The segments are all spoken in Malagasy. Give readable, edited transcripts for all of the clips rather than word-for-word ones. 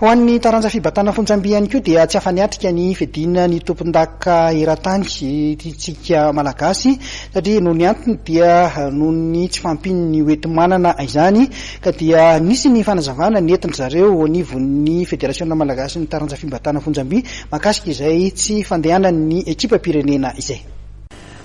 Ho an'ny taranja fibatana Fonjamby ihany koa dia tsy afa-niatrika ny fidinana ny tompon-daka eran-tany tsika malagasy satria noho ny antony dia noho ny tsy fampiny hoenti-manana izany ka dia nisy ny fanazavana nentin zareo anivon'ny federasiona malagasy ny taranja fibatana Fonjamby makasika izay tsy fandehanan'ny ekipa pirenena izay.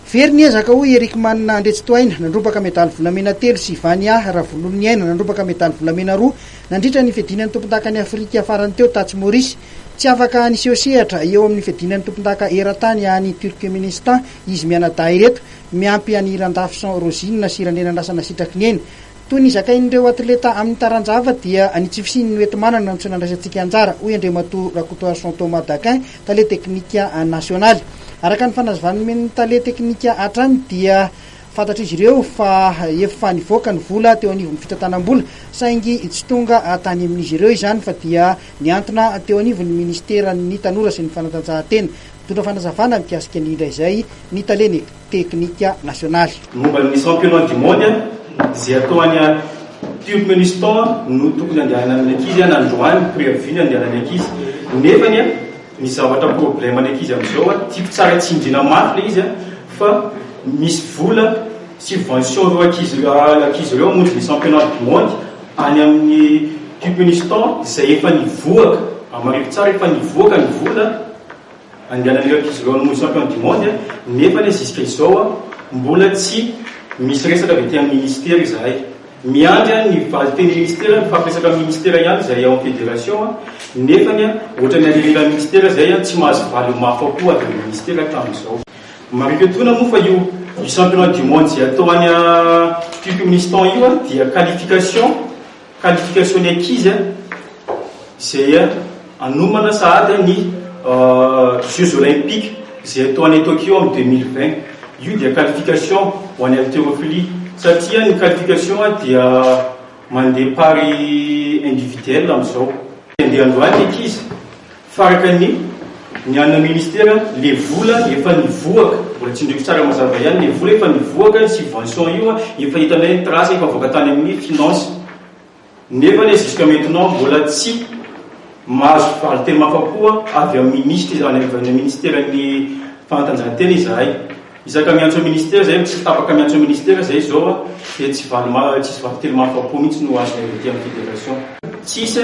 Very ny ezaka hoe Eric Manina Andretsytoaina nandropaka medaly volamena 3 sy Vania Ravolon'ny Aina nandropaka medaly volamena 2 nandritra ny fidinan'ny tompon-dakany Afrika farany teo Tatsy Maurice tsy afaka niseo sehatra eo amin'ny fidinan'ny tompon-daka eran-tany any Turkmenistan izy mianadahy ireto miampy any Irandafison Rosine sy Iranenandrasana sitraky ny eny toy ny zakain'ireo atleta amin'ny taranjava dia anitsifisin'ny hoenti-manana no tsy nandraisantsika anjara hoy Andriamatoa Rakotoa Jean Thomas Daquin tale teknika nasionaly. Araka ny fanazavany tale teknika hatrany dia fantatry izy ireo fa efa nivoaka ny vola teo anivon'ny fitantanam-bola saingy tsy tonga tany amin'izy ireo izany fa dia niantona teo anivon'ny ministeran'ny tanora sy ny fanatanjahantena. Mitondra fanazavana mikasika ny indray izay ny tale teknika nasionaly. Momba ny championnat du monde izay atao any Turkmenistan no tokony andehanana amin'ny ankizy nandroany préavis andehanana ankizy nefany misy zavatra problème ny ankizy amin'izao tiako tsara tsy indrina mafy le izy fa misy vola subvention reo ankizy ireo monjy ny championnat du monde any amin'ny Turkmenistan izay efa nivoaka amariko tsara efa nivoaka ny vola andehanan'ireo ankizy ireo monjy championnat du monde nefa le jusqu'à izao mbola tsy misy resaka avy ety amin'ny ministère izahay miandry ny valiteny ministère mifampiresaka amin'ny ministère ihany izay ao amin'ny fédération nefany ohatra ny alirila ministère zay tsy mahazo valy mafapo avy amin'ny ministère hatramin'izao. Mariketona moa fa io championnat du monde zay atao any Turkmenistan io dia qualification ny ankizy zay anomana sahady ny Jeux olympiques zay atao any Tokyo amin'ny 2020 io dia qualification ho any haltérophilie satria ny qualification dia mandeha pari individuel amin'izao andeha androany ankizy faraka ny anna ministère le vola efa nivoaka mbola tsy indreko tsara mazava ihany le vola efa nivoaka subvention io efa hitanay trace efa voaka tany amin'ny finance nefa le jusqu'à maintenant mbola tsy mahazo valiteny mafapoa avy amin'ny ministre any avy ministère ny fanatanjahantena izahay isaka miantso ministère zay tsy tapaka miantso ministère zay zao dia tsy valiteny mafapo mihitsy no azo ety amin'ny fédération tsisy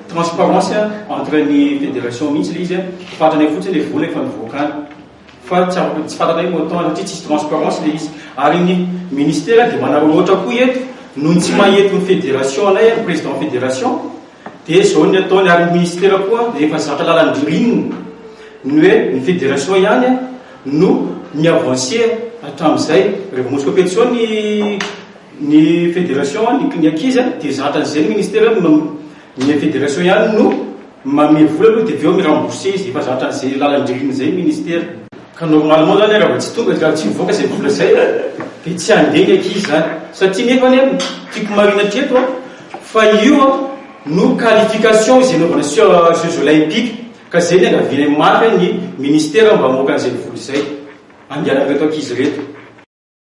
transparence entre ny fédération mihitsy le izy fatranay fotsiny le vola efa nivoakany fa tsy fantanay montant satria tsisy transparence le izy ary ny ministère dia manao loatra koa eto noho tsy mahety ny fédération anay ny président fédération dia zao ny ataony ary ny ministère koa dia efa zatra lalandrinina ny hoe ny fédération ihany no miavancé hatramin'izay rehefa mosy compétition ny fédération ny ankizy dia zatran'izay ny ministère ny fédération ihany no mame vola aloha dia aveo miremboursé izy efa zatran'izay lalandrinina zay ministère ka normalement zany raha tsy tonga raha tsy mivoaka zay vola zay dia tsy andeha ny ankizy zany satria nefa tiako marina treto fa io no qualification izay naovana Jeux olympiques ka zay ny angaviany mafy ny ministère mba moaka an'izay vola zay andehanana reto ankizy reto